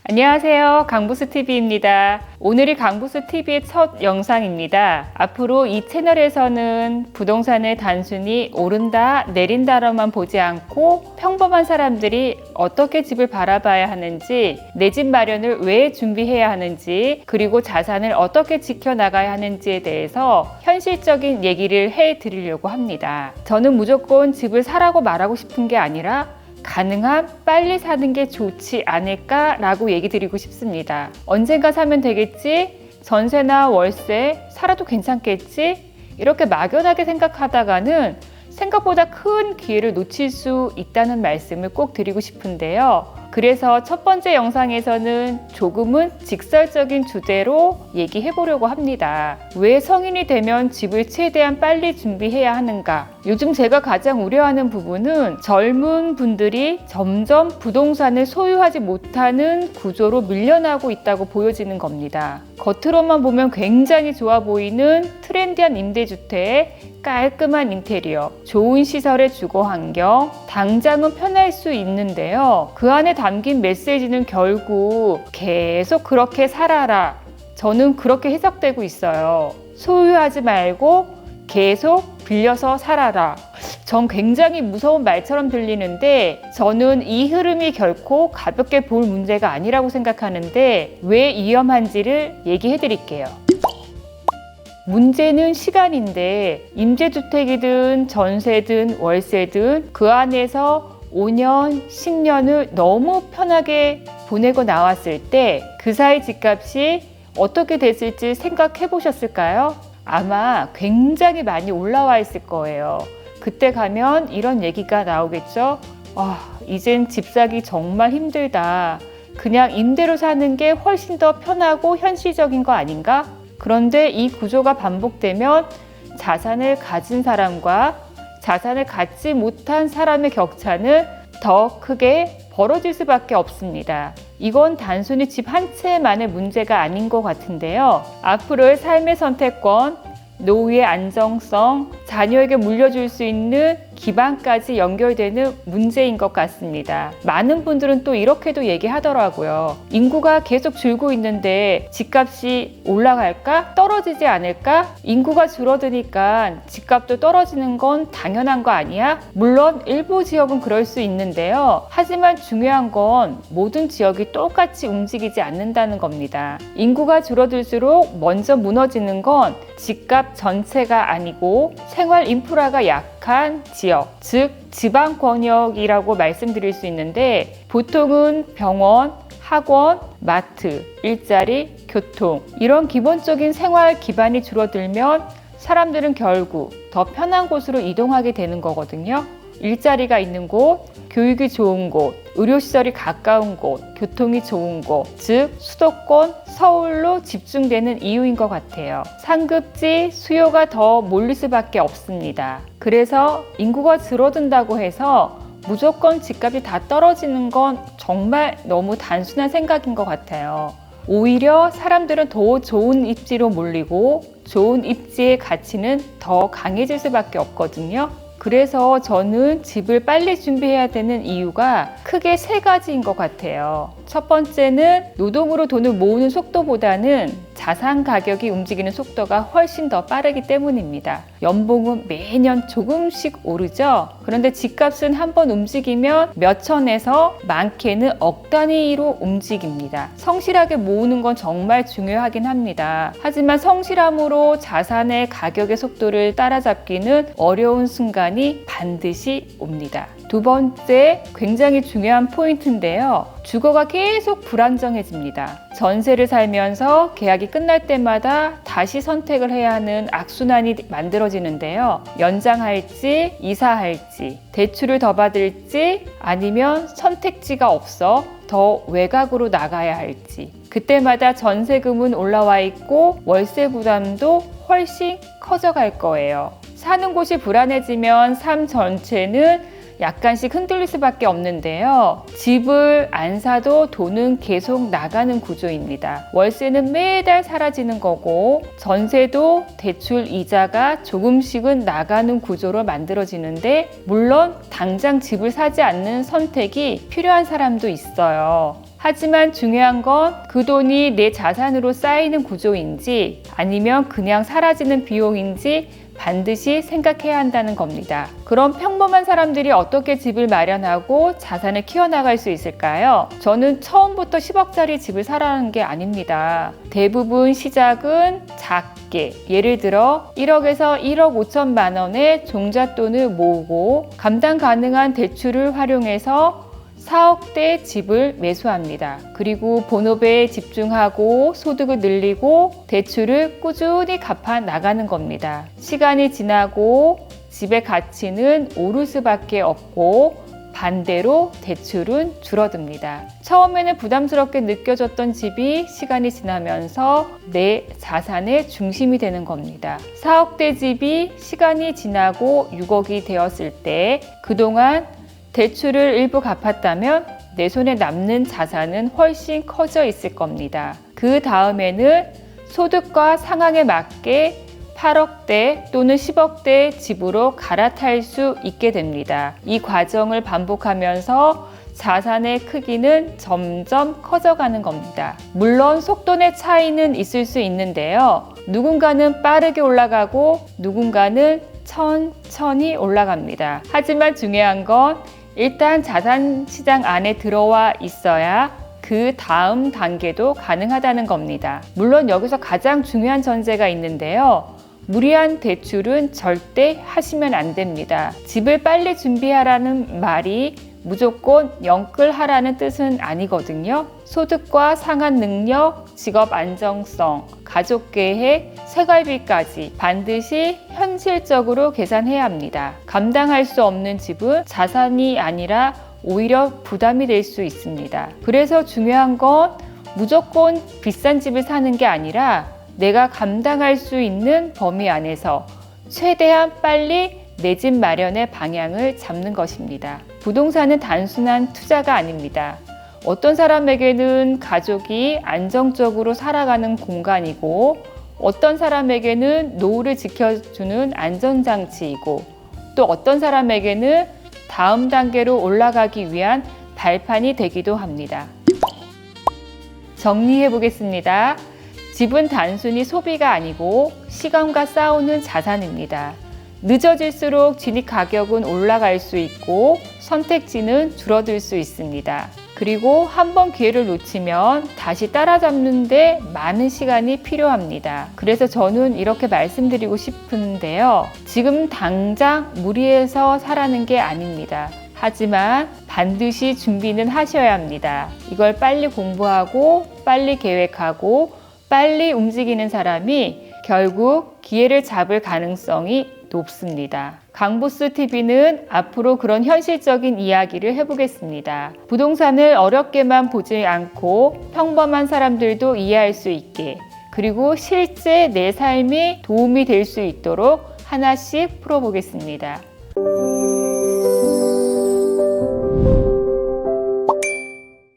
안녕하세요. 강부수TV입니다. 오늘이 강부수TV의 첫 영상입니다. 앞으로 이 채널에서는 부동산을 단순히 오른다, 내린다로만 보지 않고 평범한 사람들이 어떻게 집을 바라봐야 하는지, 내 집 마련을 왜 준비해야 하는지, 그리고 자산을 어떻게 지켜나가야 하는지에 대해서 현실적인 얘기를 해드리려고 합니다. 저는 무조건 집을 사라고 말하고 싶은 게 아니라 가능한 빨리 사는 게 좋지 않을까라고 얘기 드리고 싶습니다. 언젠가 사면 되겠지? 전세나 월세 살아도 괜찮겠지? 이렇게 막연하게 생각하다가는 생각보다 큰 기회를 놓칠 수 있다는 말씀을 꼭 드리고 싶은데요. 그래서 첫 번째 영상에서는 조금은 직설적인 주제로 얘기해 보려고 합니다. 왜 성인이 되면 집을 최대한 빨리 준비해야 하는가? 요즘 제가 가장 우려하는 부분은 젊은 분들이 점점 부동산을 소유하지 못하는 구조로 밀려나고 있다고 보여지는 겁니다. 겉으로만 보면 굉장히 좋아 보이는 트렌디한 임대주택, 깔끔한 인테리어, 좋은 시설의 주거 환경, 당장은 편할 수 있는데요. 그 안에 담긴 메시지는 결국 계속 그렇게 살아라. 저는 그렇게 해석되고 있어요. 소유하지 말고 계속 빌려서 살아라. 전 굉장히 무서운 말처럼 들리는데 저는 이 흐름이 결코 가볍게 볼 문제가 아니라고 생각하는데 왜 위험한지를 얘기해 드릴게요. 문제는 시간인데 임대주택이든 전세든 월세든 그 안에서 5년, 10년을 너무 편하게 보내고 나왔을 때 그 사이 집값이 어떻게 됐을지 생각해 보셨을까요? 아마 굉장히 많이 올라와 있을 거예요. 그때 가면 이런 얘기가 나오겠죠. 이젠 집 사기 정말 힘들다. 그냥 임대로 사는 게 훨씬 더 편하고 현실적인 거 아닌가? 그런데 이 구조가 반복되면 자산을 가진 사람과 자산을 갖지 못한 사람의 격차는 더 크게 벌어질 수밖에 없습니다. 이건 단순히 집 한 채만의 문제가 아닌 것 같은데요. 앞으로의 삶의 선택권, 노후의 안정성, 자녀에게 물려줄 수 있는 기반까지 연결되는 문제인 것 같습니다. 많은 분들은 또 이렇게도 얘기하더라고요. 인구가 계속 줄고 있는데 집값이 올라갈까? 떨어지지 않을까? 인구가 줄어드니까 집값도 떨어지는 건 당연한 거 아니야? 물론 일부 지역은 그럴 수 있는데요. 하지만 중요한 건 모든 지역이 똑같이 움직이지 않는다는 겁니다. 인구가 줄어들수록 먼저 무너지는 건 집값 전체가 아니고 생활 인프라가 약한 지역, 즉 지방 권역이라고 말씀드릴 수 있는데 보통은 병원, 학원, 마트, 일자리, 교통 이런 기본적인 생활 기반이 줄어들면 사람들은 결국 더 편한 곳으로 이동하게 되는 거거든요. 일자리가 있는 곳, 교육이 좋은 곳, 의료시설이 가까운 곳, 교통이 좋은 곳, 즉 수도권, 서울로 집중되는 이유인 것 같아요. 상급지 수요가 더 몰릴 수밖에 없습니다. 그래서 인구가 줄어든다고 해서 무조건 집값이 다 떨어지는 건 정말 너무 단순한 생각인 것 같아요. 오히려 사람들은 더 좋은 입지로 몰리고 좋은 입지의 가치는 더 강해질 수밖에 없거든요. 그래서 저는 집을 빨리 준비해야 되는 이유가 크게 세 가지인 것 같아요. 첫 번째는 노동으로 돈을 모으는 속도보다는 자산 가격이 움직이는 속도가 훨씬 더 빠르기 때문입니다. 연봉은 매년 조금씩 오르죠. 그런데 집값은 한번 움직이면 몇 천에서 많게는 억 단위로 움직입니다. 성실하게 모으는 건 정말 중요하긴 합니다. 하지만 성실함으로 자산의 가격의 속도를 따라잡기는 어려운 순간이 반드시 옵니다. 두 번째, 굉장히 중요한 포인트인데요. 주거가 계속 불안정해집니다. 전세를 살면서 계약이 끝날 때마다 다시 선택을 해야 하는 악순환이 만들어지는데요. 연장할지, 이사할지, 대출을 더 받을지, 아니면 선택지가 없어 더 외곽으로 나가야 할지. 그때마다 전세금은 올라와 있고 월세 부담도 훨씬 커져갈 거예요. 사는 곳이 불안해지면 삶 전체는 약간씩 흔들릴 수밖에 없는데요. 집을 안 사도 돈은 계속 나가는 구조입니다. 월세는 매달 사라지는 거고 전세도 대출 이자가 조금씩은 나가는 구조로 만들어지는데 물론 당장 집을 사지 않는 선택이 필요한 사람도 있어요. 하지만 중요한 건 그 돈이 내 자산으로 쌓이는 구조인지 아니면 그냥 사라지는 비용인지 반드시 생각해야 한다는 겁니다. 그럼 평범한 사람들이 어떻게 집을 마련하고 자산을 키워나갈 수 있을까요? 저는 처음부터 10억짜리 집을 사라는 게 아닙니다. 대부분 시작은 작게, 예를 들어 1억에서 1억 5천만 원의 종잣돈을 모으고 감당 가능한 대출을 활용해서 4억대 집을 매수합니다. 그리고 본업에 집중하고 소득을 늘리고 대출을 꾸준히 갚아 나가는 겁니다. 시간이 지나고 집의 가치는 오를 수밖에 없고 반대로 대출은 줄어듭니다. 처음에는 부담스럽게 느껴졌던 집이 시간이 지나면서 내 자산의 중심이 되는 겁니다. 4억대 집이 시간이 지나고 6억이 되었을 때 그동안 대출을 일부 갚았다면 내 손에 남는 자산은 훨씬 커져 있을 겁니다. 그 다음에는 소득과 상황에 맞게 8억대 또는 10억대 집으로 갈아탈 수 있게 됩니다. 이 과정을 반복하면서 자산의 크기는 점점 커져가는 겁니다. 물론 속도 내 차이는 있을 수 있는데요. 누군가는 빠르게 올라가고 누군가는 천천히 올라갑니다. 하지만 중요한 건 일단 자산 시장 안에 들어와 있어야 그 다음 단계도 가능하다는 겁니다. 물론 여기서 가장 중요한 전제가 있는데요. 무리한 대출은 절대 하시면 안 됩니다. 집을 빨리 준비하라는 말이 무조건 영끌하라는 뜻은 아니거든요. 소득과 상환 능력, 직업 안정성, 가족 계획, 생활비까지 반드시 현실적으로 계산해야 합니다. 감당할 수 없는 집은 자산이 아니라 오히려 부담이 될 수 있습니다. 그래서 중요한 건 무조건 비싼 집을 사는 게 아니라 내가 감당할 수 있는 범위 안에서 최대한 빨리 내 집 마련의 방향을 잡는 것입니다. 부동산은 단순한 투자가 아닙니다. 어떤 사람에게는 가족이 안정적으로 살아가는 공간이고 어떤 사람에게는 노후를 지켜주는 안전장치이고 또 어떤 사람에게는 다음 단계로 올라가기 위한 발판이 되기도 합니다. 정리해 보겠습니다. 집은 단순히 소비가 아니고 시간과 싸우는 자산입니다. 늦어질수록 진입 가격은 올라갈 수 있고 선택지는 줄어들 수 있습니다. 그리고 한번 기회를 놓치면 다시 따라잡는데 많은 시간이 필요합니다. 그래서 저는 이렇게 말씀드리고 싶은데요. 지금 당장 무리해서 사라는 게 아닙니다. 하지만 반드시 준비는 하셔야 합니다. 이걸 빨리 공부하고 빨리 계획하고 빨리 움직이는 사람이 결국 기회를 잡을 가능성이 높습니다. 강보스 TV는 앞으로 그런 현실적인 이야기를 해보겠습니다. 부동산을 어렵게만 보지 않고 평범한 사람들도 이해할 수 있게 그리고 실제 내 삶에 도움이 될 수 있도록 하나씩 풀어보겠습니다.